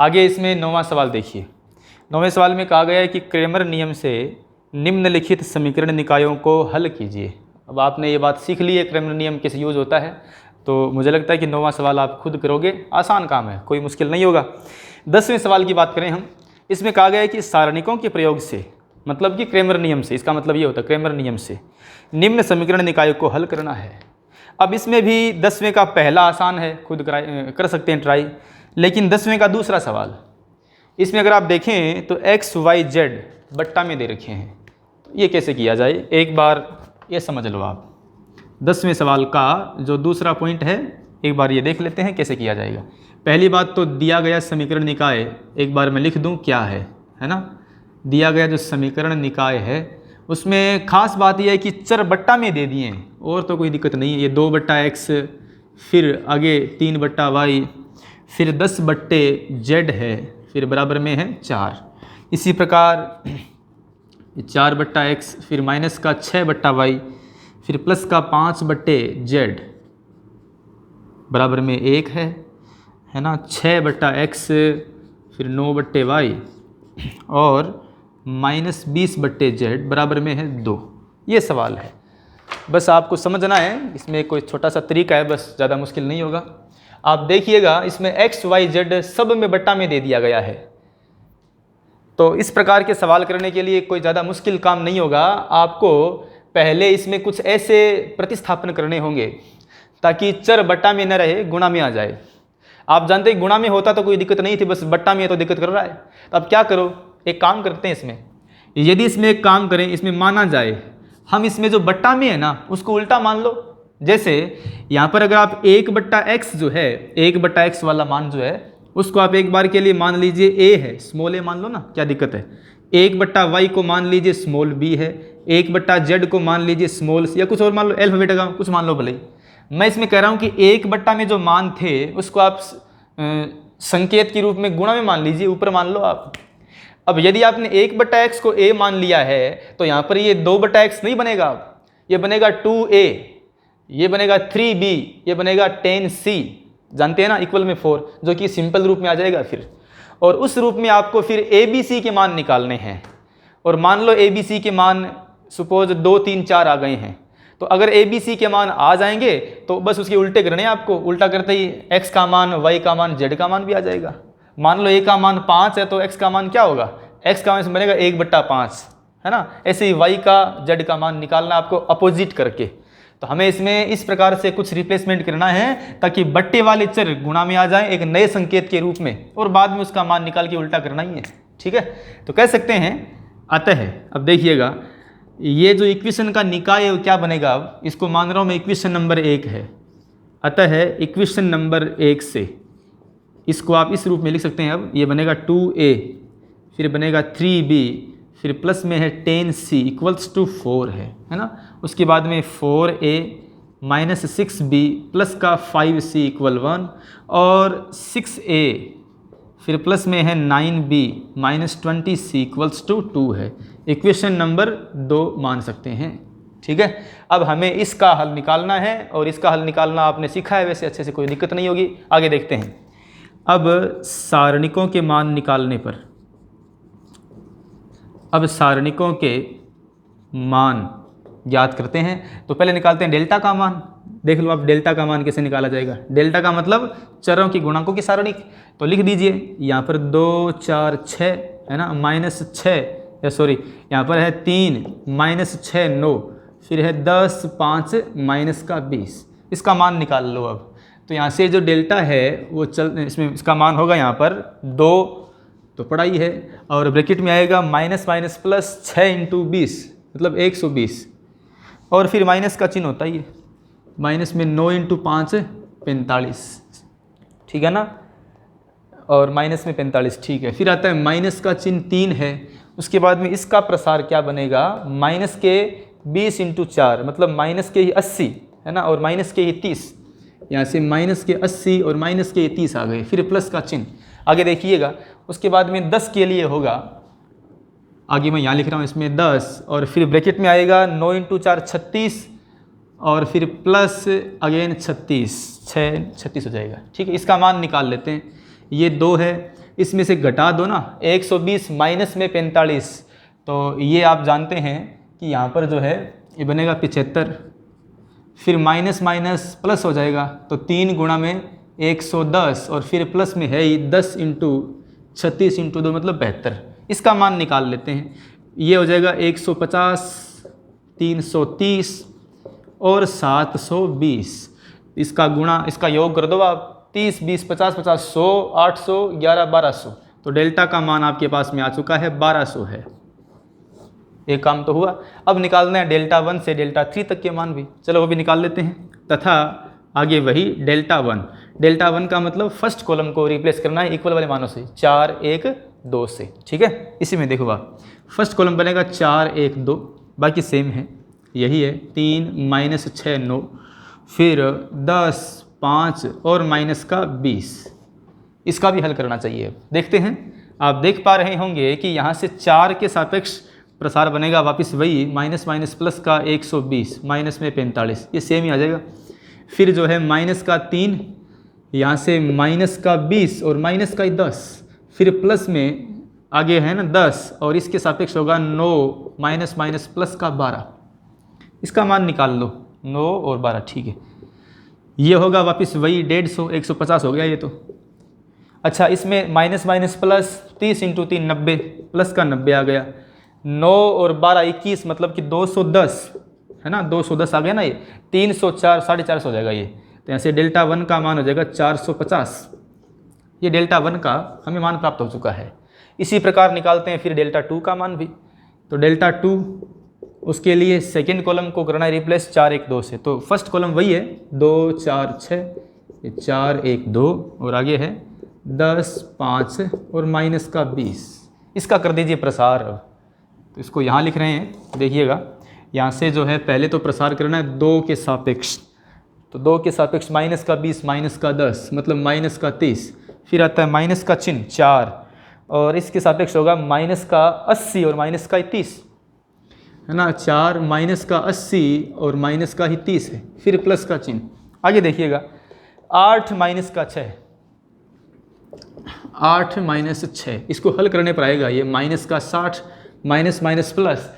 आगे इसमें 9वां सवाल देखिए। 9वें सवाल में कहा गया है कि क्रेमर नियम से निम्नलिखित समीकरण निकायों को हल कीजिए। अब आपने ये बात सीख ली है क्रेमर नियम कैसे यूज होता है, तो मुझे लगता है कि 9वां सवाल आप खुद करोगे, आसान काम है, कोई मुश्किल नहीं होगा। 10वें सवाल की बात करें हम, इसमें कहा गया है कि सारणिकों के प्रयोग से, मतलब कि क्रेमर नियम से, इसका मतलब ये होता है क्रेमर नियम से निम्न समीकरण निकायों को हल करना है। अब इसमें भी 10वें का पहला आसान है, खुद कर सकते हैं ट्राई, लेकिन 10वें का दूसरा सवाल, इसमें अगर आप देखें तो एक्स वाई जेड बट्टा में दे रखे हैं, तो ये कैसे किया जाए, एक बार ये समझ लो आप। 10वें सवाल का जो दूसरा पॉइंट है, एक बार ये देख लेते हैं कैसे किया जाएगा। पहली बात तो दिया गया समीकरण निकाय, एक बार मैं लिख दूं क्या है ना। दिया गया जो समीकरण निकाय है उसमें खास बात यह है कि चर बट्टा में दे दिए हैं, और तो कोई दिक्कत नहीं है। ये 2 बट्टा एक्स, फिर आगे 3 बट्टा वाई, फिर 10 बट्टे जेड है, फिर बराबर में है 4। इसी प्रकार 4 बट्टा एक्स, फिर माइनस का 6 बट्टा वाई, फिर प्लस का 5 बट्टे जेड बराबर में 1 है ना। 6 बट्टा एक्स, फिर 9 बट्टे वाई और माइनस 20 बट्टे जेड बराबर में है 2। ये सवाल है, बस आपको समझना है, इसमें कोई छोटा सा तरीका है, बस ज़्यादा मुश्किल नहीं होगा। आप देखिएगा इसमें एक्स वाई जेड सब में बट्टा में दे दिया गया है, तो इस प्रकार के सवाल करने के लिए कोई ज़्यादा मुश्किल काम नहीं होगा। आपको पहले इसमें कुछ ऐसे प्रतिस्थापन करने होंगे ताकि चर बट्टा में न रहे, गुणा में आ जाए। आप जानते हैं गुणा में होता तो कोई दिक्कत नहीं थी, बस बट्टा में है तो दिक्कत कर रहा है। तो अब क्या करो, एक काम करते हैं इसमें, यदि इसमें एक काम करें, इसमें माना जाए हम इसमें जो बट्टा में है ना उसको उल्टा मान लो। जैसे यहाँ पर अगर आप 1 बट्टा एक्स जो है, 1 बट्टा एक्स वाला मान जो है उसको आप एक बार के लिए मान लीजिए ए है, स्मॉल ए मान लो ना, क्या दिक्कत है। 1 बट्टा वाई को मान लीजिए स्मॉल बी है, 1 बट्टा जेड को मान लीजिए स्मॉल सी, या कुछ और मान लो, अल्फाबेट का कुछ मान लो भले। मैं इसमें कह रहा हूँ कि 1 बट्टा में जो मान थे उसको आप संकेत के रूप में गुणा में मान लीजिए, ऊपर मान लो आप। अब यदि आपने 1 बट्टा एक्स को a मान लिया है तो यहाँ पर ये 2 बट्टा एक्स नहीं बनेगा, ये बनेगा 2a, ये बनेगा 3b, ये बनेगा 10c, जानते हैं ना, इक्वल में 4, जो कि सिंपल रूप में आ जाएगा फिर। और उस रूप में आपको फिर abc के मान निकालने हैं, और मान लो abc के मान सपोज 2 3 4 आ गए हैं, तो अगर abc के मान आ जाएंगे तो बस उसके उल्टे करने हैं आपको। उल्टा करते ही x का मान, y का मान, z का मान भी आ जाएगा। मान लो a का मान 5 है तो x का मान क्या होगा, x का मान बनेगा 1 बट्टा 5, है ना। ऐसे ही y का, z का मान निकालना आपको अपोजिट करके। तो हमें इसमें इस प्रकार से कुछ रिप्लेसमेंट करना है ताकि बट्टे वाले चर गुणा में आ जाएं एक नए संकेत के रूप में, और बाद में उसका मान निकाल के उल्टा करना ही है, ठीक है। तो कह सकते हैं अतः, अब देखिएगा ये जो इक्वेशन का निकाय है वो क्या बनेगा, अब इसको मान रहा हूँ मैं इक्वेशन नंबर 1 है। अतः इक्वेशन नंबर 1 से इसको आप इस रूप में लिख सकते हैं। अब ये बनेगा 2a, फिर बनेगा 3b, फिर प्लस में है 10c इक्वल्स टू 4 है ना। उसके बाद में 4a माइनस 6b प्लस का 5c इक्वल 1, और 6a फिर प्लस में है 9b minus 20c equals to 2 है। इक्वेशन नंबर 2 मान सकते हैं, ठीक है। अब हमें इसका हल निकालना है, और इसका हल निकालना आपने सीखा है वैसे अच्छे से, कोई दिक्कत नहीं होगी। आगे देखते हैं। अब सारणिकों के मान निकालने पर, अब सारणिकों के मान ज्ञात करते हैं। तो पहले निकालते हैं डेल्टा का मान। देख लो आप डेल्टा का मान कैसे निकाला जाएगा। डेल्टा का मतलब चरों की गुणांकों की सारणिक। तो लिख दीजिए यहाँ पर 2 4 6 है ना, माइनस 6, या सॉरी यहाँ पर है 3 माइनस 6 9, फिर है 10 5 माइनस का 20। इसका मान निकाल लो अब। तो यहाँ से जो डेल्टा है वो इसमें इसका मान होगा यहाँ पर 2, तो पढ़ा ही है, और ब्रैकेट में आएगा माइनस माइनस प्लस 6 इंटू 20 मतलब 120, और फिर माइनस का चिन्ह होता ही है, माइनस में 9 इंटू 5 45, ठीक है ना, और माइनस में 45, ठीक है। फिर आता है माइनस का चिन्ह 3 है। उसके बाद में इसका प्रसार क्या बनेगा, माइनस के 20 इंटू 4 मतलब माइनस के ही 80 है ना, और माइनस के ही 30, यहाँ से माइनस के 80 और माइनस के 30 आ गए, फिर प्लस का चिन्ह। आगे देखिएगा, उसके बाद में 10 के लिए होगा, आगे मैं यहाँ लिख रहा हूँ इसमें 10, और फिर ब्रैकेट में आएगा 9 इंटू 4 36, और फिर प्लस अगेन 36 हो जाएगा, ठीक है। इसका मान निकाल लेते हैं। ये 2 है, इसमें से घटा दो ना, 120 माइनस में 45, तो ये आप जानते हैं कि यहाँ पर जो है ये बनेगा 75, फिर माइनस माइनस प्लस हो जाएगा, तो 3 गुणा में 110 और फिर प्लस में है ही 10 इंटू 36 इंटू 2 मतलब 72। इसका मान निकाल लेते हैं। ये हो जाएगा 150, 330 और 720। इसका गुणा, इसका योग कर दो आप, 30, 20, 50, 50, 100, 800, 11, 1200। तो डेल्टा का मान आपके पास में आ चुका है, 1200 है। एक काम तो हुआ। अब निकालना है डेल्टा 1 से डेल्टा 3 तक के मान भी, चलो वो भी निकाल लेते हैं। तथा आगे वही डेल्टा 1, डेल्टा 1 का मतलब फर्स्ट कॉलम को रिप्लेस करना है इक्वल वाले मानों से, 4, 1, 2 से। ठीक है, इसी में देखो आप, फर्स्ट कॉलम बनेगा 4, 1, 2, बाकी सेम है, यही है। 3 माइनस 6 9, फिर 10 5 और माइनस का 20। इसका भी हल करना चाहिए। देखते हैं, आप देख पा रहे होंगे कि यहाँ से 4 के सापेक्ष प्रसार बनेगा वापस वही, माइनस माइनस प्लस का 120, माइनस में 45, ये सेम ही आ जाएगा। फिर जो है माइनस का 3, यहाँ से माइनस का 20 और माइनस का 10, फिर प्लस में आगे है ना 10 और इसके सापेक्ष होगा 9, माइनस माइनस प्लस का 12। इसका मान निकाल लो, 9 और 12, ठीक है। ये होगा वापस वही 150, 150 हो गया ये तो। अच्छा, इसमें minus minus plus, 30 into 3 90, plus का 90 आ गया। 9 और 12 21 मतलब कि 210 है ना, 210 आ गया ना। ये 304, 450 हो जाएगा ये। तो यहाँ से डेल्टा 1 का मान हो जाएगा 450। ये डेल्टा 1 का हमें मान प्राप्त हो चुका है। इसी प्रकार निकालते हैं फिर डेल्टा 2 का मान भी। तो डेल्टा 2, उसके लिए सेकेंड कॉलम को करना है रिप्लेस 4, 1, 2 से। तो फर्स्ट कॉलम वही है, 2, 4, 6, 4, 1, 2 और आगे है 10, 5 और माइनस का 20। इसका कर दीजिए प्रसार। तो इसको यहाँ लिख रहे हैं, देखिएगा यहाँ से जो है पहले तो प्रसार करना है 2 के सापेक्ष। तो 2 के सापेक्ष माइनस का 20, माइनस का 10 मतलब माइनस का 30, फिर आता है माइनस का चिन्ह 4 और इसके सापेक्ष होगा माइनस का 80 और माइनस का 30 है ना। 4 माइनस का 80 और माइनस का ही 30 है, फिर प्लस का चिन्ह। आगे देखिएगा 8 माइनस का 6, 8 माइनस 6, इसको हल करने पर आएगा ये माइनस का 60, माइनस माइनस प्लस,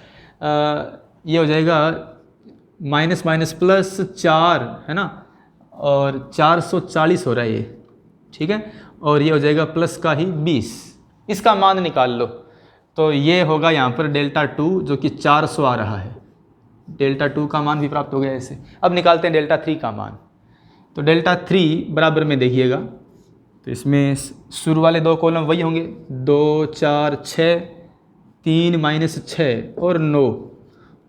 ये हो जाएगा माइनस माइनस प्लस 4 है ना, और 440 हो रहा है ये, ठीक है। और ये हो जाएगा प्लस का ही 20। इसका मान निकाल लो। तो ये होगा यहाँ पर डेल्टा 2 जो कि 400 आ रहा है। डेल्टा 2 का मान भी प्राप्त हो गया ऐसे। अब निकालते हैं डेल्टा 3 का मान। तो डेल्टा 3 बराबर में देखिएगा, तो इसमें शुरू वाले 2 कॉलम वही होंगे, 2, 4, 6, 3 माइनस 6 और 9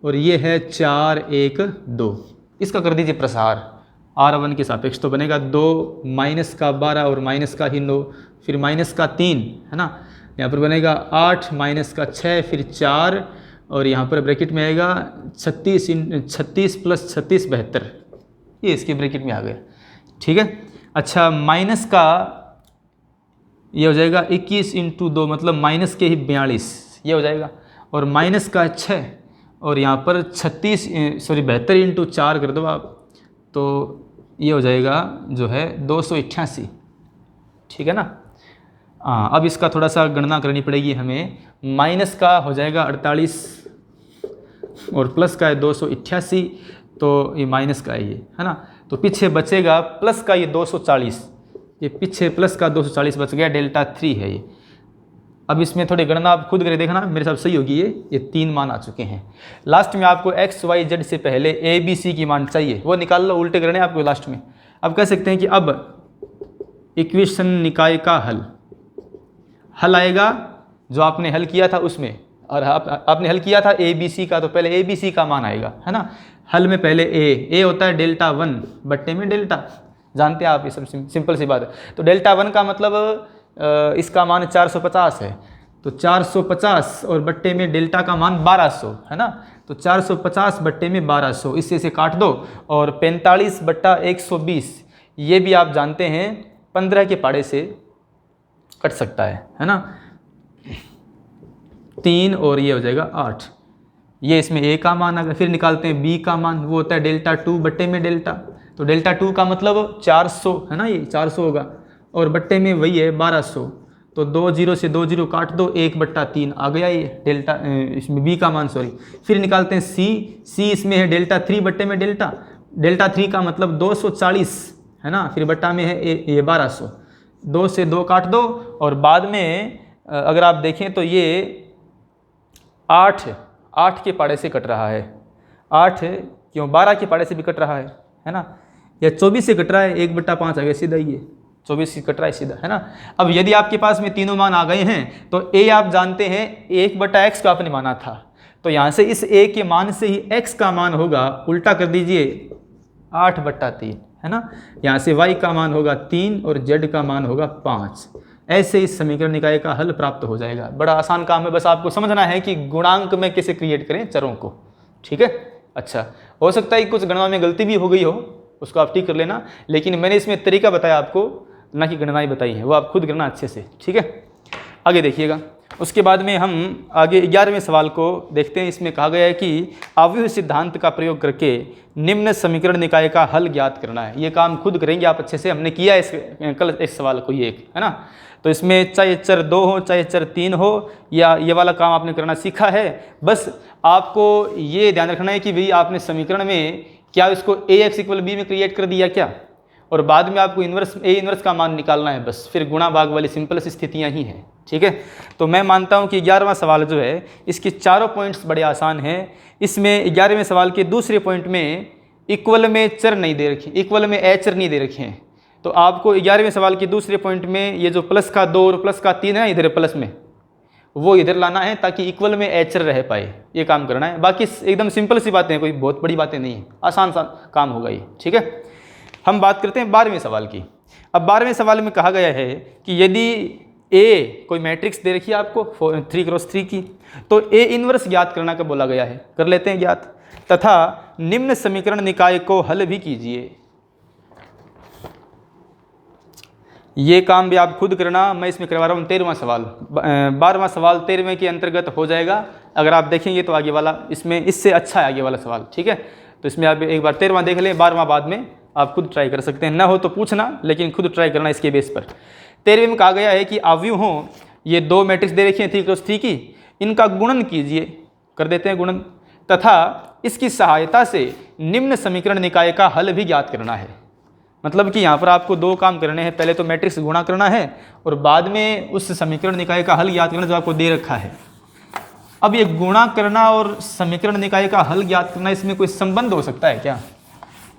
और ये है 4, 1, 2। इसका कर दीजिए प्रसार R1 के सापेक्ष। तो बनेगा 2 माइनस का 12 और माइनस का ही 9, फिर माइनस का 3 है ना। यहाँ पर बनेगा 8 माइनस का 6 फिर 4 और यहाँ पर ब्रैकेट में आएगा 36 प्लस 36 72। ये इसके ब्रैकेट में आ गया, ठीक है। अच्छा, माइनस का ये हो जाएगा 21 इंटू 2 मतलब माइनस के ही 42 ये हो जाएगा, और माइनस का 6 और यहाँ पर 72 इंटू 4 कर दो आप, तो ये हो जाएगा जो है 288, ठीक है ना। हाँ, अब इसका थोड़ा सा गणना करनी पड़ेगी हमें। माइनस का हो जाएगा 48 और प्लस का है 288, तो ये माइनस का है ना। तो पीछे बचेगा प्लस का ये 240, ये पीछे प्लस का 240 बच गया, डेल्टा 3 है ये। अब इसमें थोड़ी गणना आप खुद करके देखना, मेरे साथ सही होगी। ये 3 मान आ चुके हैं। लास्ट में आपको x, y, z से पहले a, b, c की मान चाहिए, वो निकाल लो, उल्टे करने आपको लास्ट में। अब कह सकते हैं कि अब इक्वेशन निकाय का हल आएगा जो आपने हल किया था उसमें, और आपने हल किया था a, b, c का, तो पहले a, b, c का मान आएगा है ना। हल में पहले a होता है डेल्टा 1 बट्टे में डेल्टा, जानते हैं आप, ये सब सिंपल सी बात है। तो डेल्टा 1 का मतलब इसका मान 450 है, तो 450 और बट्टे में डेल्टा का मान 1200 है ना। तो 450 बट्टे में 1200, इससे से काट दो, और 45 बट्टा 120 ये भी आप जानते हैं 15 के पाड़े से कट सकता है ना। 3 और ये हो जाएगा 8, ये इसमें a का मान आ गया। फिर निकालते हैं b का मान, वो होता है डेल्टा 2 बट्टे में डेल्टा। तो डेल्टा 2 का मतलब 400 है ना, ये 400 होगा, और बट्टे में वही है 1200, तो 2 जीरो से 2 जीरो काट दो, 1/3 आ गया ये डेल्टा, इसमें बी का मान, सॉरी। फिर निकालते हैं सी इसमें है डेल्टा 3 बट्टे में डेल्टा 3 का मतलब 240 है ना, फिर बट्टा में है ये 1200, 2 से 2 काट दो, और बाद में अगर आप देखें तो ये 8 के पाड़े से कट रहा है, 8 क्यों 12 के पाड़े से भी कट रहा है ना, या 24 से कट रहा है, 1/5 आ गया सीधा, ये 24 से कट रहा है सीधा, है ना। अब यदि आपके पास में तीनों मान आ गए हैं तो a आप जानते हैं 1/x का आपने माना था, तो यहाँ से इस a के मान से ही x का मान होगा, उल्टा कर दीजिए 8/3 है ना, यहाँ से y का मान होगा 3 और z का मान होगा 5। ऐसे इस समीकरण निकाय का हल प्राप्त हो जाएगा। बड़ा आसान काम है, बस आपको समझना है कि गुणांक में कैसे क्रिएट करें चरों को, ठीक है। अच्छा, हो सकता है कुछ गणना में गलती भी हो गई हो, उसको आप ठीक कर लेना, लेकिन मैंने इसमें तरीका बताया आपको, ना कि गणनाएं बताई हैं, वो आप खुद करना अच्छे से, ठीक है। आगे देखिएगा, उसके बाद में हम आगे 11वें सवाल को देखते हैं। इसमें कहा गया है कि अवयव सिद्धांत का प्रयोग करके निम्न समीकरण निकाय का हल ज्ञात करना है। ये काम खुद करेंगे आप अच्छे से, हमने किया कल इस सवाल को, ये एक है ना। तो इसमें चाहे चर 2 हो चाहे चर 3 हो, या ये वाला काम आपने करना सीखा है। बस आपको ये ध्यान रखना है कि भाई आपने समीकरण में क्या इसको ax = b में क्रिएट कर दिया क्या, और बाद में आपको a इन्वर्स का मान निकालना है। बस फिर गुणा भाग वाली सिंपल स्थितियां ही हैं, ठीक है। तो मैं मानता हूं कि 11वां सवाल जो है इसके चारों पॉइंट्स बड़े आसान हैं। इसमें 11वें सवाल के दूसरे पॉइंट में इक्वल में चर नहीं दे रखे, इक्वल में अचर नहीं दे रखे हैं। तो आपको 11वें सवाल के दूसरे पॉइंट में ये जो प्लस का 2 और प्लस का 3 है इधर प्लस में, वो इधर लाना है ताकि इक्वल में अचर रह पाए, ये काम करना है। बाकी एकदम सिंपल सी बातें हैं, कोई बहुत बड़ी बातें नहीं है, आसान सा काम होगा ये, ठीक है। हम बात करते हैं 12वें सवाल की। अब 12वें सवाल में कहा गया है कि यदि A कोई मैट्रिक्स दे रखी है आपको 3x3 की, तो A इन्वर्स ज्ञात करना का बोला गया है। कर लेते हैं ज्ञात। तथा निम्न समीकरण निकाय को हल भी कीजिए। ये काम भी आप खुद करना, मैं इसमें करवा रहा हूँ 13वां सवाल। 12वां सवाल 13वें के अंतर्गत हो जाएगा। अगर आप देखेंगे तो आगे वाला इसमें इससे अच्छा है आगे वाला सवाल, ठीक है। तो इसमें आप एक बार 13वां देख लें, 12वां बाद में आप खुद ट्राई कर सकते हैं, ना हो तो पूछना, लेकिन खुद ट्राई करना इसके बेस पर। 13वें में कहा गया है कि अवयव हों, ये 2 मैट्रिक्स दे रखी हैं 3x3 की, इनका गुणन कीजिए। कर देते हैं गुणन। तथा इसकी सहायता से निम्न समीकरण निकाय का हल भी ज्ञात करना है। मतलब कि यहाँ पर आपको 2 काम करने हैं, पहले तो मैट्रिक्स गुणा करना है और बाद में उस समीकरण निकाय का हल ज्ञात करना जो आपको दे रखा है। अब ये गुणा करना और समीकरण निकाय का हल ज्ञात करना, इसमें कोई संबंध हो सकता है क्या?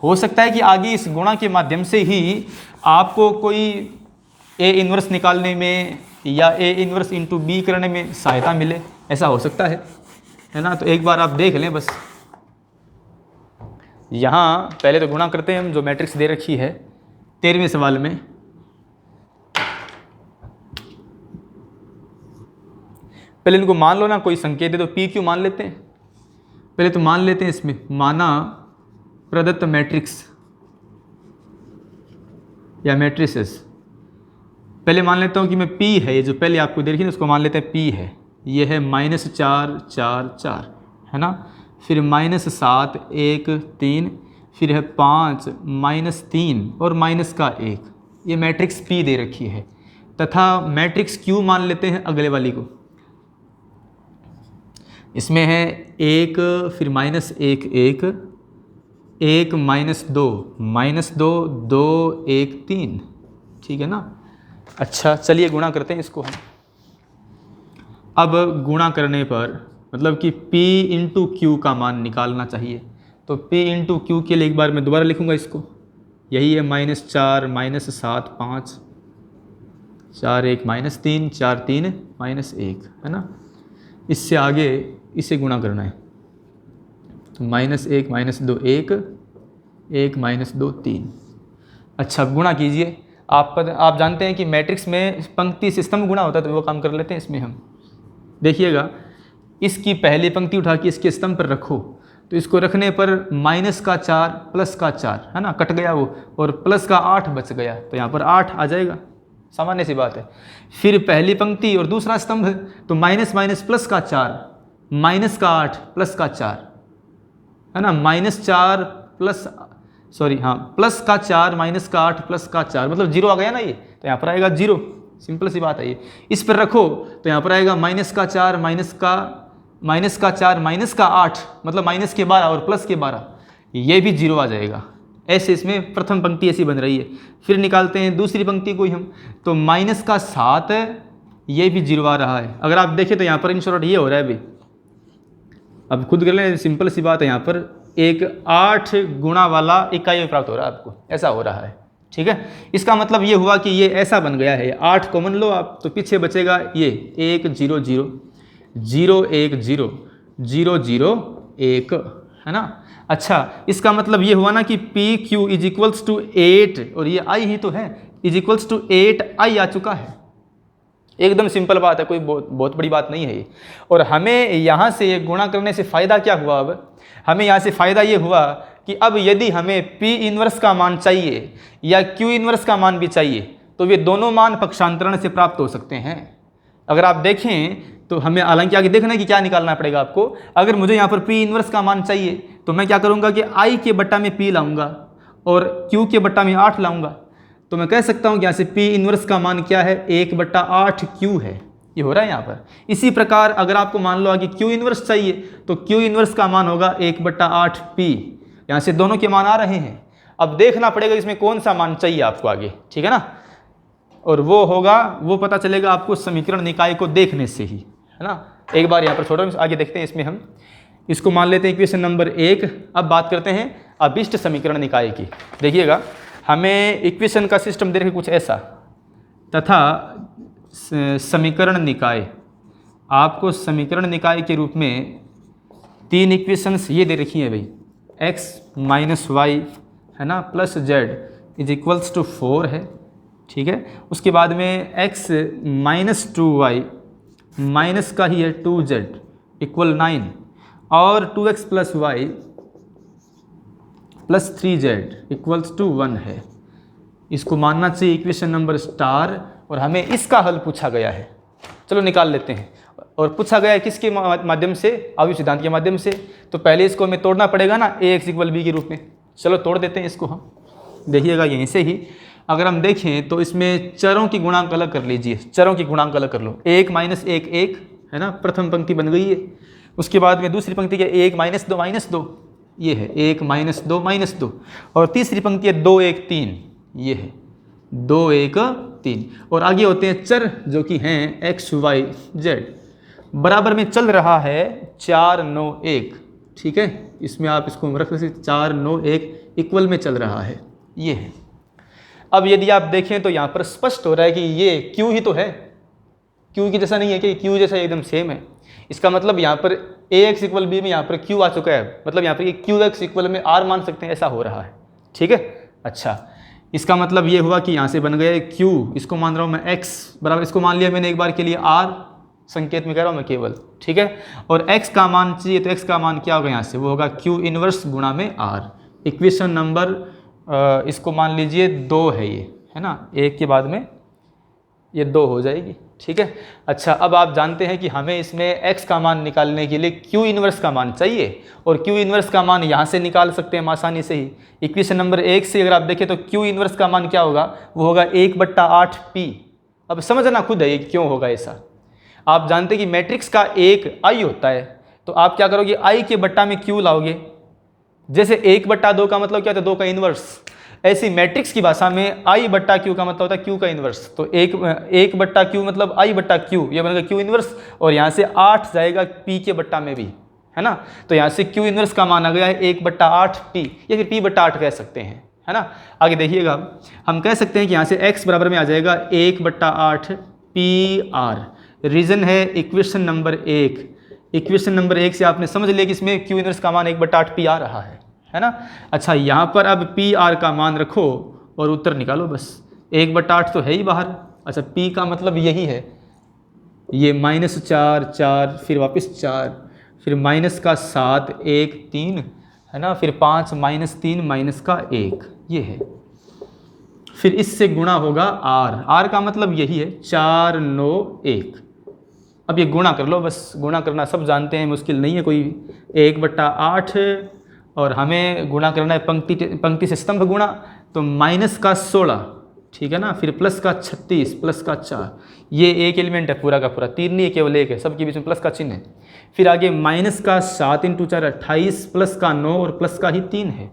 हो सकता है कि आगे इस गुणा के माध्यम से ही आपको कोई A इन्वर्स निकालने में या A इन्वर्स इंटू B करने में सहायता मिले, ऐसा हो सकता है ना। तो एक बार आप देख लें बस। यहाँ पहले तो गुणा करते हैं हम, जो मैट्रिक्स दे रखी है 13वें सवाल में। पहले इनको मान लो ना, कोई संकेत दे तो PQ मान लेते हैं। पहले तो मान लेते हैं इसमें, माना प्रदत्त मैट्रिक्स या मैट्रिसेस। पहले मान लेता हूँ कि मैं P है, ये जो पहले आपको दे रखी है उसको मान लेते हैं P है। ये है -4 4 4 है ना, फिर -7 1 3, फिर है 5 -3 और -1, ये मैट्रिक्स P दे रखी है। तथा मैट्रिक्स Q मान लेते हैं अगले वाली को। इसमें है 1 फिर -1 1 1 -2 2 1 3, ठीक है ना। अच्छा चलिए गुणा करते हैं इसको हम। अब गुणा करने पर मतलब कि P इंटू Q का मान निकालना चाहिए। तो P इंटू Q के लिए एक बार मैं दोबारा लिखूंगा इसको। यही है -4 -7 5 4 1 -3 4 3 -1 है ना। इससे आगे इसे गुणा करना है। तो -1 -2 1 1 -2 3। अच्छा गुणा कीजिए। आप जानते हैं कि मैट्रिक्स में पंक्ति से स्तंभ गुणा होता है, तो वो काम कर लेते हैं इसमें हम। देखिएगा, इसकी पहली पंक्ति उठा के इसके स्तंभ पर रखो, तो इसको रखने पर -4 +4 है ना, कट गया वो, और +8 बच गया, तो यहाँ पर 8 आ जाएगा, सामान्य सी बात है। फिर पहली पंक्ति और दूसरा स्तंभ, तो -4 -8 +4 है ना, -4 +4 -8 +4 मतलब 0 आ गया ना ये, तो यहाँ पर आएगा 0 सिंपल सी बात है ये। इस पर रखो तो यहाँ पर आएगा माइनस का 4 माइनस का 8 मतलब माइनस के 12 और प्लस के 12, ये भी 0 आ जाएगा। ऐसे इसमें प्रथम पंक्ति ऐसी बन रही है। फिर निकालते हैं दूसरी पंक्ति को ही हम, तो माइनस का 7 ये भी 0 आ रहा है। अगर आप देखें तो यहाँ पर इन शॉर्ट ये हो रहा है भाई, अब खुद कर लें, सिंपल सी बात है। यहाँ पर एक 8 गुणा वाला इकाई प्राप्त हो रहा है आपको, ऐसा हो रहा है, ठीक है। इसका मतलब ये हुआ कि ये ऐसा बन गया है, 8 कॉमन लो आप तो पीछे बचेगा ये 1 0 0 0 1 0 0 0 1, है ना। अच्छा, इसका मतलब ये हुआ ना कि P Q is equals to 8, और ये आई ही तो है, इज इक्वल्स टू 8 आई आ चुका है। एकदम सिंपल बात है, कोई बहुत बड़ी बात नहीं है ये। और हमें यहाँ से ये गुणा करने से फ़ायदा क्या हुआ? अब हमें यहाँ से फ़ायदा ये हुआ कि अब यदि हमें P इन्वर्स का मान चाहिए या Q इन्वर्स का मान भी चाहिए तो वे दोनों मान पक्षांतरण से प्राप्त हो सकते हैं। अगर आप देखें तो हमें हालांकि आगे देखना है कि क्या निकालना पड़ेगा आपको। अगर मुझे यहाँ पर P इन्वर्स का मान चाहिए तो मैं क्या करूँगा कि I के बट्टा में P लाऊंगा और Q के बट्टा में 8 लाऊंगा। तो मैं कह सकता हूँ कि यहाँ से P इन्वर्स का मान क्या है, 1/8 Q है। ये हो रहा है यहाँ पर। इसी प्रकार अगर आपको मान लो कि Q इन्वर्स चाहिए तो Q इन्वर्स का मान होगा 1/8 P। यहाँ से दोनों के मान आ रहे हैं। अब देखना पड़ेगा इसमें कौन सा मान चाहिए आपको आगे, ठीक है ना। और वो होगा, वो पता चलेगा आपको समीकरण निकाय को देखने से ही, है ना। एक बार यहाँ पर छोड़ो, आगे देखते हैं। इसमें हम इसको मान लेते हैं इक्वेशन नंबर 1। अब बात करते हैं अभिष्ट समीकरण निकाय की। देखिएगा, हमें इक्वेशन का सिस्टम दे रखे कुछ ऐसा, तथा समीकरण निकाय, आपको समीकरण निकाय के रूप में 3 इक्वेशंस ये दे रखी हैं भाई, x माइनस वाई, है ना, plus Z is equals to 4 है, ठीक है। उसके बाद में x माइनस 2y माइनस का ही है 2z इक्वल 9, और 2x plus Y plus 3z equals to 1 है। इसको मानना चाहिए इक्वेशन नंबर स्टार, और हमें इसका हल पूछा गया है। चलो निकाल लेते हैं। और पूछा गया है किसके माध्यम से? अवयव सिद्धांत के माध्यम से। तो पहले इसको हमें तोड़ना पड़ेगा ना, ax इक्वल b के रूप में। चलो तोड़ देते हैं इसको हम। देखिएगा यहीं से ही अगर हम देखें तो इसमें चरों की गुणांक अलग कर लीजिए, चरों की गुणांक अलग कर लो। 1 माइनस 1 1, है ना, प्रथम पंक्ति बन गई है। उसके बाद में दूसरी पंक्ति के 1 माइनस 2 ये है 1 माइनस 2 और तीसरी पंक्ति है 2 1 3, ये है 2 1 3। और आगे होते हैं चर जो कि हैं x y z। बराबर में चल रहा है 4 9 1, ठीक है। इसमें आप इसको रख सकते 4 9 1 इक्वल में चल रहा है, ये है। अब यदि आप देखें तो यहाँ पर स्पष्ट हो रहा है कि ये Q ही तो है, Q की जैसा नहीं है कि Q जैसा एकदम सेम है। इसका मतलब यहाँ पर ax इक्वल b में यहाँ पर Q आ चुका है, मतलब यहाँ पर ये qx इक्वल में r मान सकते हैं, ऐसा हो रहा है, ठीक है। अच्छा, इसका मतलब ये हुआ कि यहाँ से बन गए Q, इसको मान रहा हूँ मैं x बराबर, इसको मान लिया मैंने एक बार के लिए r, संकेत में कह रहा हूँ मैं केवल, ठीक है। और x का मान चाहिए तो x का मान क्या होगा यहाँ से, वो होगा Q इनवर्स गुणा में r। इक्वेशन नंबर इसको मान लीजिए 2 है ये, है ना, 1 के बाद में ये 2 हो जाएगी, ठीक है। अच्छा, अब आप जानते हैं कि हमें इसमें x का मान निकालने के लिए Q इनवर्स का मान चाहिए, और Q इनवर्स का मान यहाँ से निकाल सकते हैं हम आसानी से ही। इक्वेशन नंबर 1 से अगर आप देखें तो Q इनवर्स का मान क्या होगा, वो होगा 1/8 P। अब समझना खुद है ये क्यों होगा ऐसा। आप जानते हैं कि मैट्रिक्स का एक I होता है, तो आप क्या करोगे, I के बट्टा में Q लाओगे। जैसे 1/2 का मतलब क्या होता है, 2 का इनवर्स। ऐसी मैट्रिक्स की भाषा में I/Q का मतलब होता है Q का इनवर्स। तो 1/Q मतलब I/Q, ये बनेगा Q इनवर्स, और यहाँ से 8 जाएगा P के बट्टा में भी, है ना। तो यहाँ से Q इनवर्स का मान आ गया है 1/8 P, या फिर P/8 कह सकते हैं, है ना। आगे देखिएगा, हम कह सकते हैं कि यहाँ से x बराबर में आ जाएगा 1/8 PR। रीज़न है इक्वेशन नंबर 1। इक्वेशन नंबर 1 से आपने समझ लिया कि इसमें Q इनवर्स का मान 1/8 P आ रहा है ना। अच्छा, यहाँ पर अब PR का मान रखो और उत्तर निकालो बस। 1/8 तो है ही बाहर। अच्छा, P का मतलब यही है, ये -4 4, फिर वापस 4, फिर माइनस का 7 1 3, है ना, फिर 5 -3 माइनस का 1, ये है। फिर इससे गुणा होगा R का मतलब यही है 4 9 1। अब ये गुणा कर लो बस, गुणा करना सब जानते हैं, मुश्किल नहीं है कोई। 1/8 और हमें गुणा करना है पंक्ति से स्तंभ गुणा, तो -16, ठीक है ना, फिर प्लस का 36 प्लस का 4, ये एक एलिमेंट है पूरा का पूरा, 3 नहीं है केवल एक है, सबके बीच में प्लस का चिन्ह है। फिर आगे माइनस का 7 × 4 28, प्लस का 9 और प्लस का ही 3 है,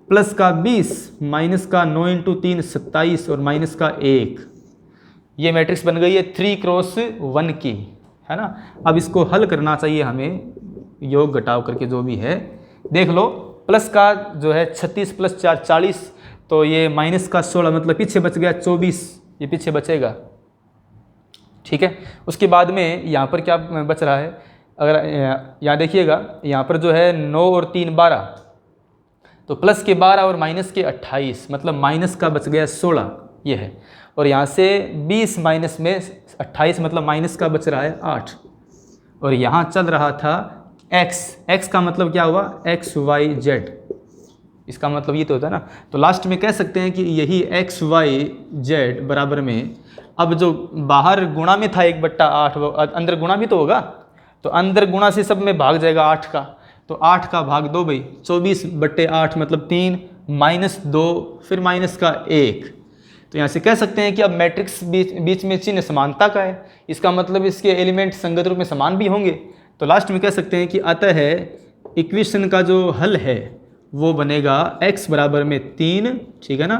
प्लस का 20, माइनस का 9 × 3 27 और माइनस का 1। ये मैट्रिक्स बन गई है 3x1 की, है ना। अब इसको हल करना चाहिए हमें, योग घटाव करके जो भी है। देख लो, प्लस का जो है 36 + 4 40, तो ये माइनस का 16, मतलब पीछे बच गया 24, ये पीछे बचेगा, ठीक है। उसके बाद में यहाँ पर क्या बच रहा है, अगर यहाँ देखिएगा, यहाँ पर जो है 9 और 3 12, तो प्लस के 12 और माइनस के 28, मतलब माइनस का बच गया 16, ये है। और यहाँ से 20 माइनस में 28, मतलब माइनस का बच रहा है 8। और यहाँ चल रहा था x का मतलब क्या हुआ, x y z, इसका मतलब ये तो होता है ना। तो लास्ट में कह सकते हैं कि यही x y z बराबर में, अब जो बाहर गुणा में था 1/8, वो अंदर गुणा भी तो होगा, तो अंदर गुणा से सब में भाग जाएगा 8 का, तो 8 का भाग 2 भाई, 24/8 मतलब 3, -2, फिर माइनस का 1। तो यहाँ से कह सकते हैं कि अब मैट्रिक्स बीच में चिन्ह समानता का है, इसका मतलब इसके एलिमेंट संगत रूप में समान भी होंगे। तो लास्ट में कह सकते हैं कि अतः इक्वेशन का जो हल है वो बनेगा x बराबर में 3, ठीक है ना,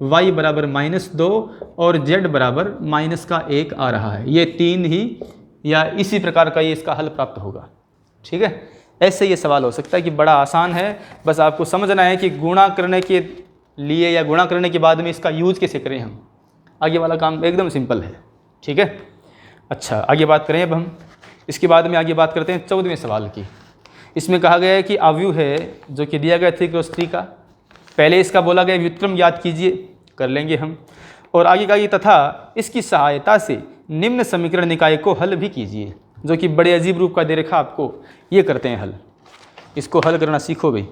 y बराबर -2 और z बराबर -1 आ रहा है। ये 3 ही या इसी प्रकार का ये इसका हल प्राप्त होगा, ठीक है। ऐसे ये सवाल हो सकता है कि बड़ा आसान है, बस आपको समझना है कि गुणा करने के लिए या गुणा करने के बाद में इसका यूज कैसे करें हम। आगे वाला काम एकदम सिंपल है, ठीक है। अच्छा, आगे बात करें अब हम, इसके बाद में आगे बात करते हैं 14वें सवाल की। इसमें कहा गया है कि अवयव है जो कि दिया गया 3x3 का, पहले इसका बोला गया व्युत्क्रम याद कीजिए, कर लेंगे हम, और आगे का ये तथा इसकी सहायता से निम्न समीकरण निकाय को हल भी कीजिए, जो कि बड़े अजीब रूप का दे रखा आपको। ये करते हैं हल, इसको हल करना सीखो भाई।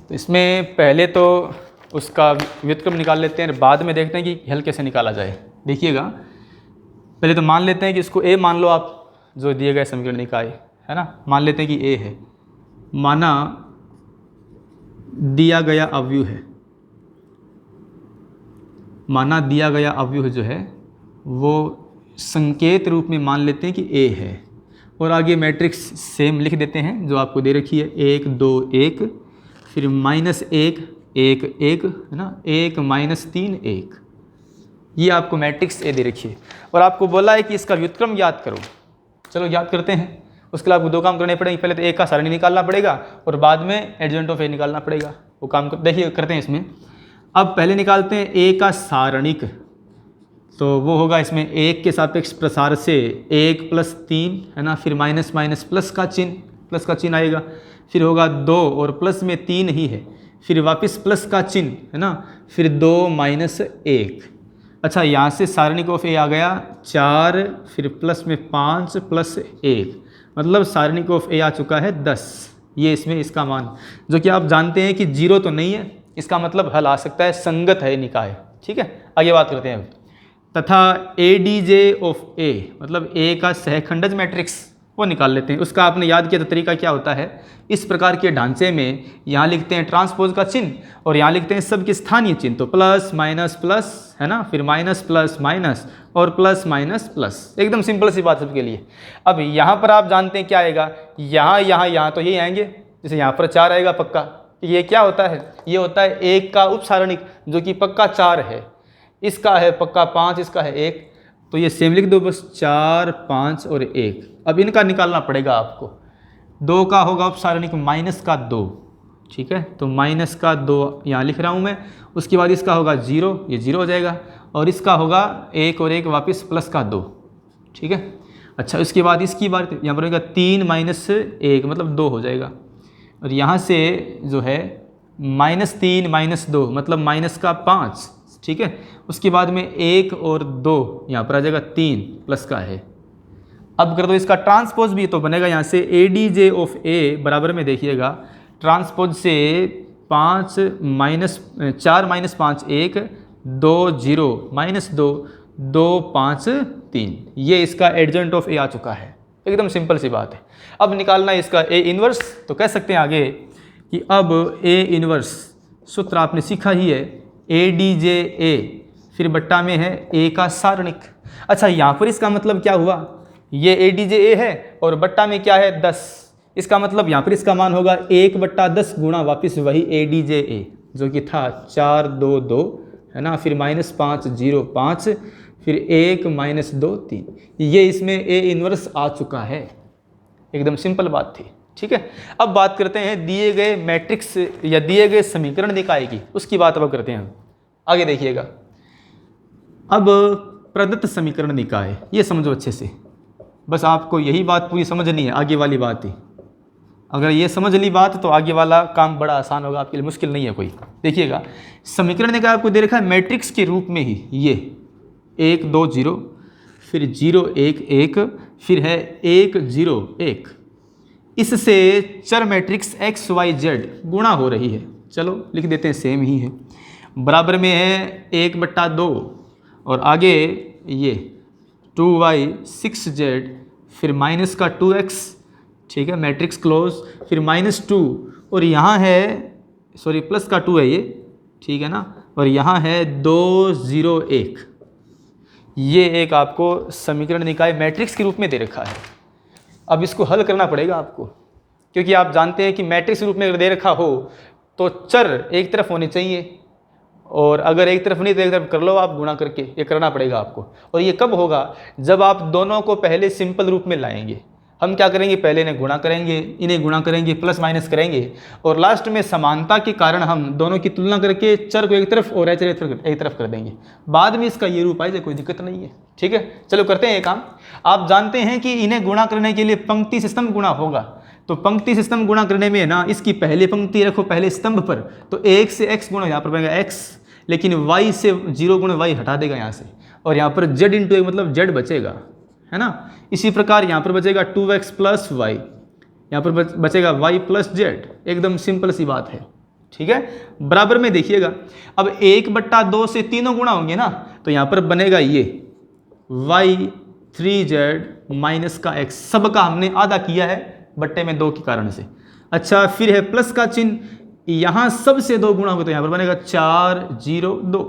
तो इसमें पहले तो उसका व्युत्क्रम निकाल लेते हैं, बाद में देखते हैं कि हल कैसे निकाला जाए। देखिएगा, पहले तो मान लेते हैं कि इसको a मान लो आप, जो दिए गए समीकरण निकाय है ना, मान लेते हैं कि a है, माना दिया गया अवयव है, माना दिया गया अवयव जो है वो संकेत रूप में मान लेते हैं कि a है, और आगे मैट्रिक्स सेम लिख देते हैं जो आपको दे रखी है, 1 2 1, फिर -1 1 1, है ना, 1 -3 1, ये आपको मैट्रिक्स ए दे रखी है। और आपको बोला है कि इसका व्युत्क्रम याद करो, चलो याद करते हैं। उसके लिए आपको 2 काम करने पड़ेंगे, पहले तो ए का सारणी निकालना पड़ेगा और बाद में एडजेंट ऑफ ए निकालना पड़ेगा। वो काम देखिए करते हैं इसमें। अब पहले निकालते हैं ए का सारणिक, तो वो होगा इसमें 1 के सापेक्ष प्रसार से 1 + 3, है ना, फिर माइनस माइनस प्लस का चिन्ह आएगा, फिर होगा 2 और प्लस में 3 ही है, फिर वापस प्लस का चिन्ह, है ना, फिर 2 - 1। अच्छा, यहाँ से सारणिक ऑफ ए आ गया 4, फिर प्लस में 5 + 1, मतलब सारणिक ऑफ ए आ चुका है 10। ये इसमें इसका मान, जो कि आप जानते हैं कि 0 तो नहीं है, इसका मतलब हल आ सकता है, संगत है निकाय, ठीक है। आगे बात करते हैं। तथा ADJ ऑफ ए, मतलब ए का सहखंडज मैट्रिक्स, वो निकाल लेते हैं। उसका आपने याद किया तो तरीका क्या होता है, इस प्रकार के ढांचे में यहाँ लिखते हैं ट्रांसपोज का चिन्ह और यहाँ लिखते हैं सबके स्थानीय चिन्ह, तो प्लस माइनस प्लस, है ना, फिर माइनस प्लस माइनस और प्लस माइनस प्लस, एकदम सिंपल सी बात सबके लिए। अब यहाँ पर आप जानते हैं क्या आएगा, यहाँ तो ये आएंगे, जैसे यहाँ पर 4 आएगा पक्का, ये क्या होता है, ये होता है 1 का उपसारणिक जो कि पक्का 4 है, इसका है पक्का 5, इसका है 1, तो ये सेम लिख दो बस, 4 5 और 1। अब इनका निकालना पड़ेगा आपको। 2 का होगा उपसारणिक -2, ठीक है, तो -2 यहाँ लिख रहा हूँ मैं। उसके बाद इसका होगा 0, ये 0 हो जाएगा, और इसका होगा 1 और 1 वापस +2, ठीक है। अच्छा, उसके बाद इसकी बात यहाँ पर होगा 3 - 1 मतलब 2 हो जाएगा, और यहाँ से जो है -3 - 2 मतलब -5, ठीक है। उसके बाद में 1 और 2 यहाँ पर आ जाएगा 3 प्लस का है। अब कर दो इसका ट्रांसपोज भी, तो बनेगा यहाँ से ADJ ऑफ ए बराबर में देखिएगा ट्रांसपोज से 5 माइनस 4 माइनस 5 1, 2 0 माइनस 2 2 5 3, ये इसका एडजेंट ऑफ ए आ चुका है। एकदम सिंपल सी बात है। अब निकालना है इसका ए इन्वर्स, तो कह सकते हैं आगे कि अब ए इन्वर्स सूत्र आपने सीखा ही है, ए डी जे ए फिर बट्टा में है ए का सारणिक। अच्छा, यहाँ पर इसका मतलब क्या हुआ, ये ए डी जे ए है और बट्टा में क्या है 10, इसका मतलब यहाँ पर इसका मान होगा 1/10 गुणा वापस वही ए डी जे ए जो कि था 4 2 2 है ना, फिर -5 0 5, फिर 1 -2 3, ये इसमें ए इन्वर्स आ चुका है। एकदम सिंपल बात थी। ठीक है, अब बात करते हैं दिए गए मैट्रिक्स या दिए गए समीकरण निकाय की, उसकी बात अब करते हैं हम। आगे देखिएगा, अब प्रदत्त समीकरण निकाय, ये समझो अच्छे से, बस आपको यही बात पूरी समझनी है, आगे वाली बात ही। अगर ये समझ ली बात तो आगे वाला काम बड़ा आसान होगा, आपके लिए मुश्किल नहीं है कोई। देखिएगा, समीकरण निकाय आपको दे रखा है मैट्रिक्स के रूप में ही, ये 1 2 0, फिर 0 1 1, फिर है 1 0 1, इससे चर मैट्रिक्स x y z गुणा हो रही है। चलो लिख देते हैं, सेम ही है, बराबर में है 1/2 और आगे ये 2y 6z, फिर माइनस का 2x, ठीक है, मैट्रिक्स क्लोज, फिर -2 और यहाँ है सॉरी प्लस का 2 है ये, ठीक है ना, और यहाँ है 2 0 1, ये एक आपको समीकरण निकाय मैट्रिक्स के रूप में दे रखा है। अब इसको हल करना पड़ेगा आपको, क्योंकि आप जानते हैं कि मैट्रिक्स के रूप में अगर दे रखा हो तो चर एक तरफ होने चाहिए, और अगर एक तरफ नहीं तो एक तरफ कर लो आप गुणा करके, ये करना पड़ेगा आपको। और ये कब होगा, जब आप दोनों को पहले सिंपल रूप में लाएंगे। हम क्या करेंगे, पहले इन्हें गुणा करेंगे, इन्हें गुणा करेंगे, प्लस माइनस करेंगे, और लास्ट में समानता के कारण हम दोनों की तुलना करके चर को एक तरफ और एच एक तरफ कर देंगे। बाद में इसका ये रूप आए, कोई दिक्कत नहीं है। ठीक है, चलो करते हैं ये काम। आप जानते हैं कि इन्हें गुणा करने के लिए पंक्ति से स्तंभ गुणा होगा, तो पंक्ति से स्तंभ गुणा करने में ना, इसकी पहले पंक्ति रखो पहले स्तंभ पर, तो 1 से x गुणा, यहाँ पर बनेगा x, लेकिन y से 0 गुणा y हटा देगा यहाँ से, और यहाँ पर z इंटू एक मतलब z बचेगा, है ना। इसी प्रकार यहाँ पर बचेगा 2x प्लस y, यहाँ पर बचेगा y प्लस z। एकदम सिंपल सी बात है। ठीक है, बराबर में देखिएगा, अब 1/2 से तीनों गुणा होंगे ना, तो यहाँ पर बनेगा ये y 3z माइनस का x, सबका हमने आधा किया है बट्टे में 2 के कारण से। अच्छा, फिर है प्लस का चिन्ह, यहाँ सबसे 2 गुणा होगा तो यहाँ पर बनेगा 4 0 2।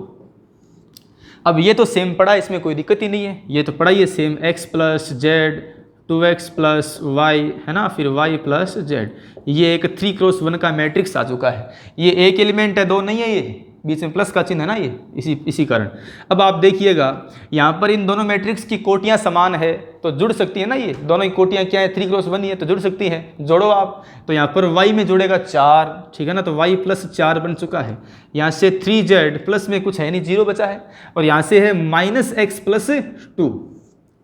अब ये तो सेम पड़ा, इसमें कोई दिक्कत ही नहीं है, ये तो पड़ा ही है same, x plus Z 2x plus y, है ना, फिर y प्लस z। ये एक 3x1 का मैट्रिक्स आ चुका है। ये एक एलिमेंट है, 2 नहीं है, ये बीच में प्लस का चिन्ह है ना, ये इसी कारण। अब आप देखिएगा, यहाँ पर इन दोनों मैट्रिक्स की कोटियाँ समान है तो जुड़ सकती है ना, ये दोनों की कोटियाँ क्या है, 3x1 ही है तो जुड़ सकती है। जोड़ो आप, तो यहाँ पर y में जुड़ेगा 4, ठीक है ना, तो y प्लस 4 बन चुका है। यहाँ से 3z प्लस में कुछ है नहीं, 0 बचा है, और यहाँ से है -x प्लस 2।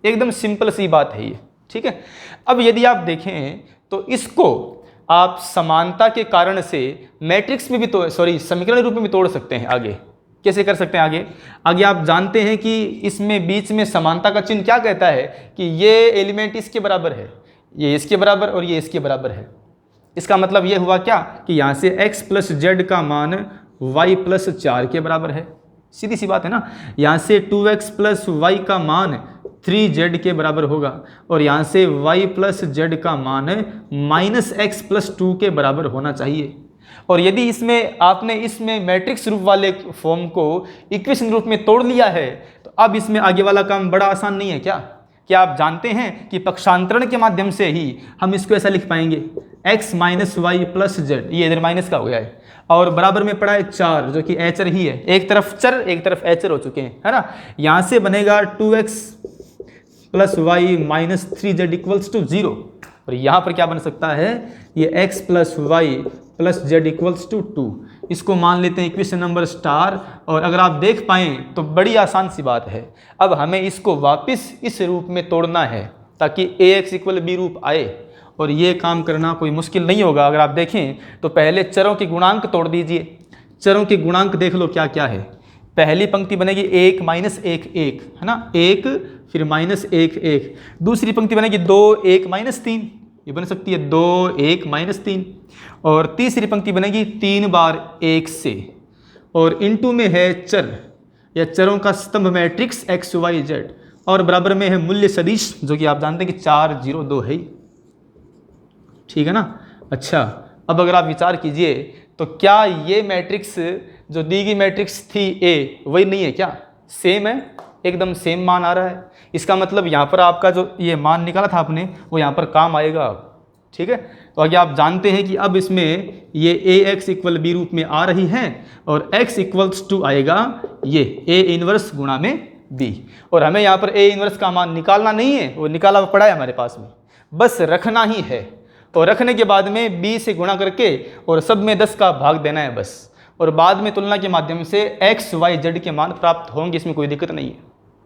एकदम सिंपल सी बात है ये। ठीक है, अब यदि आप देखें तो इसको आप समानता के कारण से मैट्रिक्स में भी तो समीकरण रूप में भी तोड़ सकते हैं। आगे कैसे कर सकते हैं, आगे आप जानते हैं कि इसमें बीच में समानता का चिन्ह क्या कहता है कि ये एलिमेंट इसके बराबर है, ये इसके बराबर और ये इसके बराबर है। इसका मतलब ये हुआ क्या कि यहाँ से x प्लस जेड का मान y प्लस 4 के बराबर है। सीधी सी बात है ना, यहाँ से 2x प्लस वाई का मान 3z के बराबर होगा, और यहाँ से y प्लस z का मान -x प्लस 2 के बराबर होना चाहिए। और यदि इसमें आपने इसमें मैट्रिक्स रूप वाले फॉर्म को इक्वेशन रूप में तोड़ लिया है, तो अब इसमें आगे वाला काम बड़ा आसान नहीं है क्या आप जानते हैं कि पक्षांतरण के माध्यम से ही हम इसको ऐसा लिख पाएंगे, x minus Y plus Z, ये इधर माइनस का हो गया है, और बराबर में पड़ा है 4 जो कि एचर ही है, एक तरफ चर एक तरफ एचर हो चुके हैं, है ना। यहाँ से बनेगा 2x plus Y minus 3z equals to 0, और यहाँ पर क्या बन सकता है, ये x plus Y plus Z equals to 2। इसको मान लेते हैं इक्वेशन नंबर स्टार, और अगर आप देख पाएँ तो बड़ी आसान सी बात है। अब हमें इसको वापस इस रूप में तोड़ना है ताकि ax इक्वल b रूप आए, और ये काम करना कोई मुश्किल नहीं होगा। अगर आप देखें तो पहले चरों के गुणांक तोड़ दीजिए। चरों के गुणांक देख लो क्या क्या है। पहली पंक्ति बनेगी 1 माइनस 1 1, है ना, 1 फिर -1 1। दूसरी पंक्ति बनेगी 2 1 माइनस 3, ये बन सकती है 2 1 -3, और तीसरी पंक्ति बनेगी 3 बार 1 से, और इनटू में है चर या चरों का स्तंभ मैट्रिक्स x y z, और बराबर में है मूल्य सदिश जो कि आप जानते हैं कि 4 0 2 है, ठीक है ना। अच्छा, अब अगर आप विचार कीजिए तो क्या ये मैट्रिक्स जो दी गई मैट्रिक्स थी ए वही नहीं है क्या? सेम है, एकदम सेम मान आ रहा है। इसका मतलब यहाँ पर आपका जो ये मान निकाला था आपने वो यहाँ पर काम आएगा अब, ठीक है। तो आगे आप जानते हैं कि अब इसमें ये ए एक्स इक्वल बी रूप में आ रही है, और x इक्वल्स टू आएगा ये ए इनवर्स गुणा में बी, और हमें यहाँ पर ए इनवर्स का मान निकालना नहीं है, वो निकाला पड़ा है हमारे पास में, बस रखना ही है, और रखने के बाद में b से गुणा करके और सब में 10 का भाग देना है बस, और बाद में तुलना के माध्यम से x y z के मान प्राप्त होंगे, इसमें कोई दिक्कत नहीं है,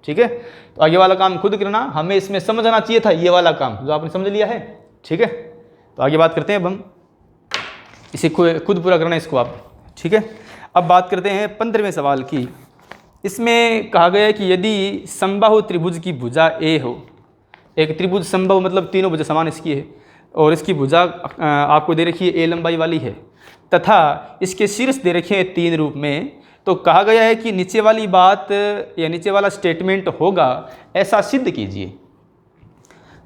ठीक है। तो आगे वाला काम खुद करना, हमें इसमें समझना चाहिए था ये वाला काम जो आपने समझ लिया है, ठीक है। तो आगे बात करते हैं अब हम, इसे खुद पूरा करना है इसको आप, ठीक है। अब बात करते हैं 15वें सवाल की। इसमें कहा गया है कि यदि समबाहु त्रिभुज की भुजा ए हो, एक त्रिभुज समबाहु मतलब तीनों भुजा समान इसकी है, और इसकी भुजा आपको दे रखी है ए लंबाई वाली है, तथा इसके शीर्ष दे रखे हैं 3 रूप में, तो कहा गया है कि नीचे वाली बात या नीचे वाला स्टेटमेंट होगा, ऐसा सिद्ध कीजिए।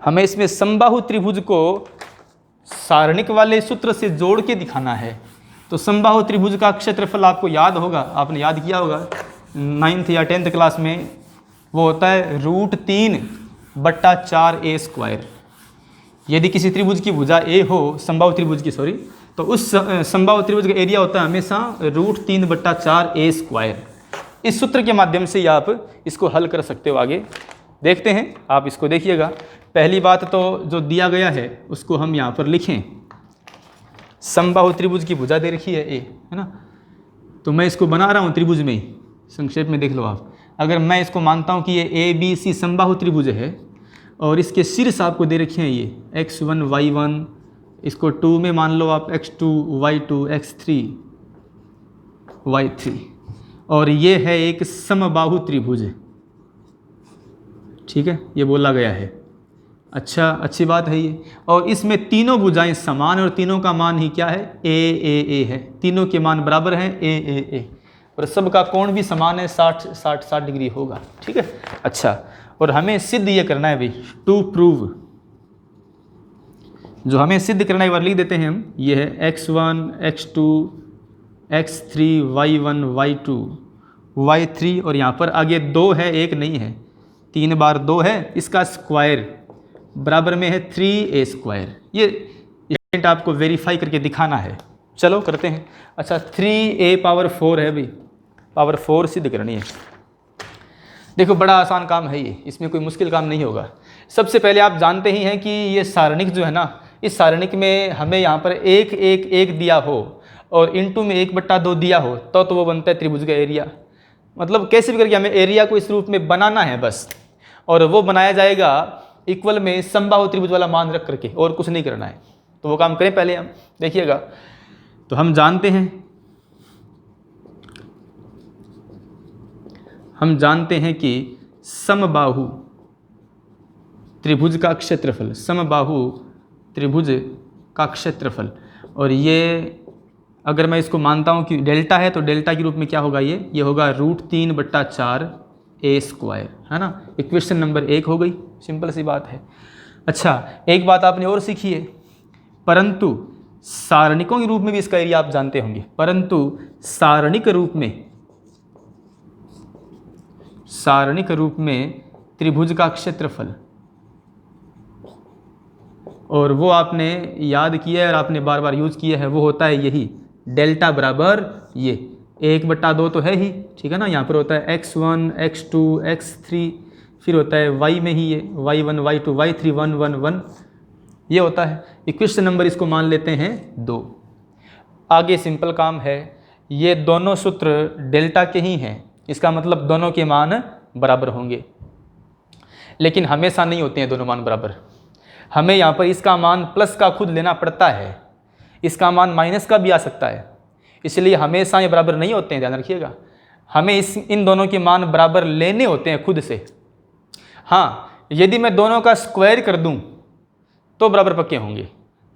हमें इसमें समबाहु त्रिभुज को सारणिक वाले सूत्र से जोड़ के दिखाना है। तो समबाहु त्रिभुज का क्षेत्रफल आपको याद होगा, आपने याद किया होगा 9th या 10th क्लास में, वो होता है √3/4a²। यदि किसी त्रिभुज की भुजा ए हो, समबाहु त्रिभुज की सॉरी, तो उस समबाहु त्रिभुज का एरिया होता है हमेशा √3/4a²। इस सूत्र के माध्यम से आप इसको हल कर सकते हो। आगे देखते हैं, आप इसको देखिएगा। पहली बात तो जो दिया गया है उसको हम यहाँ पर लिखें, समबाहु त्रिभुज की भुजा दे रखी है ए, है ना, तो मैं इसको बना रहा हूँ त्रिभुज में ही, संक्षेप में देख लो आप। अगर मैं इसको मानता हूँ कि ये ए बी सी समबाहु त्रिभुज है, और इसके शीर्ष आपको दे रखे हैं ये x1 y1, इसको 2 में मान लो आप x2 y2 x3 y3, और ये है एक समबाहु त्रिभुज, ठीक है, ये बोला गया है। अच्छा, अच्छी बात है ये। और इसमें तीनों भुजाएं समान, और तीनों का मान ही क्या है, ए है, तीनों के मान बराबर हैं ए, और सबका कोण भी समान है, 60 डिग्री होगा, ठीक है। अच्छा, और हमें सिद्ध ये करना है भाई, टू प्रूव, जो हमें सिद्ध करना है एक बार लिख देते हैं हम। ये है x1 x2 x3 y1 y2 y3, और यहाँ पर आगे 2 है, 1 नहीं है, 3 बार 2 है, इसका स्क्वायर बराबर में है 3a²। ये पॉइंट आपको वेरीफाई करके दिखाना है। चलो करते हैं। अच्छा, 3a⁴ है भाई, पावर 4 सिद्ध करनी है। देखो बड़ा आसान काम है ये, इसमें कोई मुश्किल काम नहीं होगा। सबसे पहले आप जानते ही हैं कि ये सारणिक जो है ना, इस सारणिक में हमें यहाँ पर 1 1 1 दिया हो और इनटू में 1/2 दिया हो, तो वो बनता है त्रिभुज का एरिया। मतलब कैसे भी करके हमें एरिया को इस रूप में बनाना है बस, और वो बनाया जाएगा इक्वल में समबाहु त्रिभुज वाला मान रख करके, और कुछ नहीं करना है। तो वो काम करें पहले हम, देखिएगा। तो हम जानते हैं कि समबाहु त्रिभुज का क्षेत्रफल, समबाहु त्रिभुज का क्षेत्रफल, और ये अगर मैं इसको मानता हूँ कि डेल्टा है, तो डेल्टा के रूप में क्या होगा, ये होगा √3/4a², है ना। इक्वेशन नंबर 1 हो गई, सिंपल सी बात है। अच्छा, एक बात आपने और सीखी है, परंतु सारणिकों के रूप में भी इसका एरिया आप जानते होंगे, परंतु सारणिक रूप में त्रिभुज का क्षेत्रफल, और वो आपने याद किया है और आपने बार बार यूज किया है, वो होता है यही डेल्टा बराबर ये 1/2 तो है ही, ठीक है ना। यहाँ पर होता है x1 x2 x3, फिर होता है y में ही ये y1 y2 y3 1 1 1, ये होता है। इक्वेशन नंबर इसको मान लेते हैं 2। आगे सिंपल काम है, ये दोनों सूत्र डेल्टा के ही हैं, इसका मतलब दोनों के मान बराबर होंगे, लेकिन हमेशा नहीं होते हैं दोनों मान बराबर। हमें यहाँ पर इसका मान प्लस का खुद लेना पड़ता है, इसका मान माइनस का भी आ सकता है, इसलिए हमेशा ये बराबर नहीं होते हैं, ध्यान रखिएगा। हमें इन दोनों के मान बराबर लेने होते हैं खुद से। हाँ, यदि मैं दोनों का स्क्वायर कर दूं तो बराबर पक्के होंगे।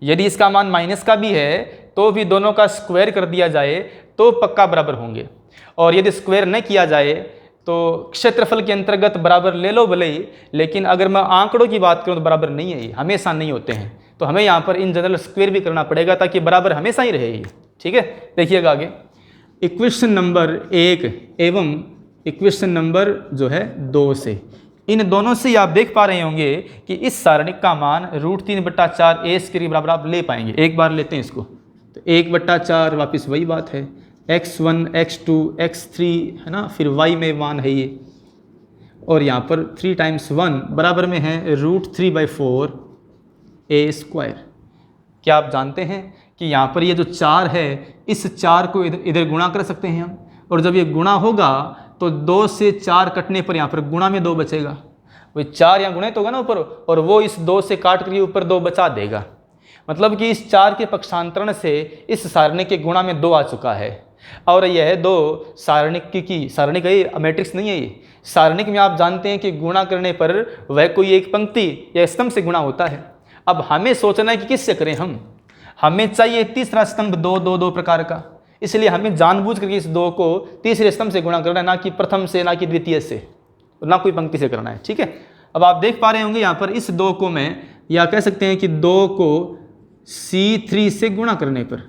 यदि इसका मान माइनस का भी है तो भी दोनों का स्क्वायर कर दिया जाए तो पक्का बराबर होंगे। और यदि स्क्वायर न किया जाए तो क्षेत्रफल के अंतर्गत बराबर ले लो भले ही, लेकिन अगर मैं आंकड़ों की बात करूं तो बराबर नहीं है, ये हमेशा नहीं होते हैं। तो हमें यहाँ पर इन जनरल स्क्वायर भी करना पड़ेगा ताकि बराबर हमेशा ही रहे ये। ठीक है, देखिएगा आगे इक्वेशन नंबर 1 एवं इक्वेशन नंबर जो है 2 से, इन दोनों से आप देख पा रहे होंगे कि इस सारणिक का मान √3/4 ए स्क्वायर के बराबर आप ले पाएंगे। एक बार लेते हैं इसको, तो 1/4 वापस वही बात है, x1 x2 x3 है ना, फिर y में मान है ये, और यहाँ पर 3 × 1 बराबर में है √3/4 ए स्क्वायर। क्या आप जानते हैं कि यहाँ पर ये जो 4 है, इस 4 को इधर गुणा कर सकते हैं हम, और जब ये गुणा होगा तो 2 से 4 कटने पर यहाँ पर गुणा में 2 बचेगा। वही 4 यहाँ गुणित होगा ना ऊपर, और वो इस 2 से काट कर ऊपर 2 बचा देगा। मतलब कि इस 4 के पक्षांतरण से इस सारणी के गुणा में 2 आ चुका है। और यह 2 सारणिक की सारणिक है, मैट्रिक्स नहीं है ये। सारणिक में आप जानते हैं कि गुणा करने पर वह कोई एक पंक्ति या स्तंभ से गुणा होता है। अब हमें सोचना है कि किससे करें हमें चाहिए तीसरा स्तंभ 2 2 2 प्रकार का, इसलिए हमें जानबूझ करके इस 2 को तीसरे स्तंभ से गुणा करना है, ना कि प्रथम से, ना कि द्वितीय से, ना कोई पंक्ति से करना है। ठीक है, अब आप देख पा रहे होंगे यहाँ पर इस 2 को मैं या कह सकते हैं कि 2 को C3 से गुणा करने पर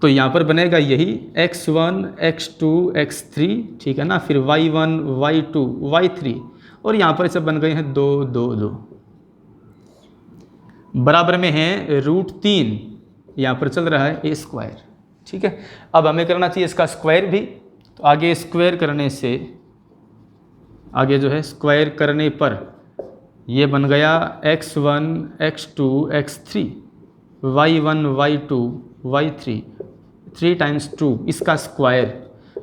तो यहाँ पर बनेगा यही x1 x2 x3, ठीक है ना, फिर y1 y2 y3, और यहाँ पर सब बन गए हैं 2 2 2 बराबर में है √3, यहाँ पर चल रहा है ए स्क्वायर। ठीक है, अब हमें करना चाहिए इसका स्क्वायर भी, तो आगे स्क्वायर करने से आगे जो है स्क्वायर करने पर ये बन गया x1 x2 x3 y1 y2 y3 3 × 2 इसका स्क्वायर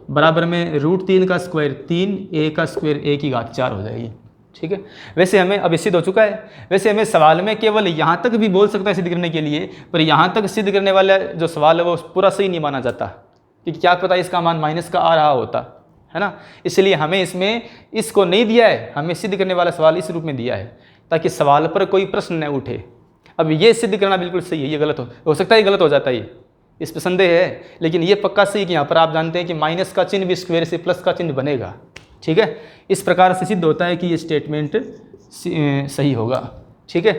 बराबर में √3 का स्क्वायर 3, a का स्क्वायर a की घात 4 हो जाएगी। ठीक है, वैसे हमें अब सिद्ध हो चुका है। वैसे हमें सवाल में केवल यहाँ तक भी बोल सकता है सिद्ध करने के लिए, पर यहाँ तक सिद्ध करने वाला जो सवाल है वो पूरा सही नहीं माना जाता, क्योंकि क्या पता इसका मान माइनस का आ रहा होता है ना। इसलिए हमें इसमें इसको नहीं दिया है, हमें सिद्ध करने वाला सवाल इस रूप में दिया है ताकि सवाल पर कोई प्रश्न न उठे। अब ये सिद्ध करना बिल्कुल सही है, ये गलत हो सकता है, ये गलत हो जाता है, इस पर संदेह है, लेकिन ये पक्का सही कि यहाँ पर आप जानते हैं कि माइनस का चिन्ह भी स्क्वायर से प्लस का चिन्ह बनेगा। ठीक है, इस प्रकार से सिद्ध होता है कि ये स्टेटमेंट सही होगा। ठीक है।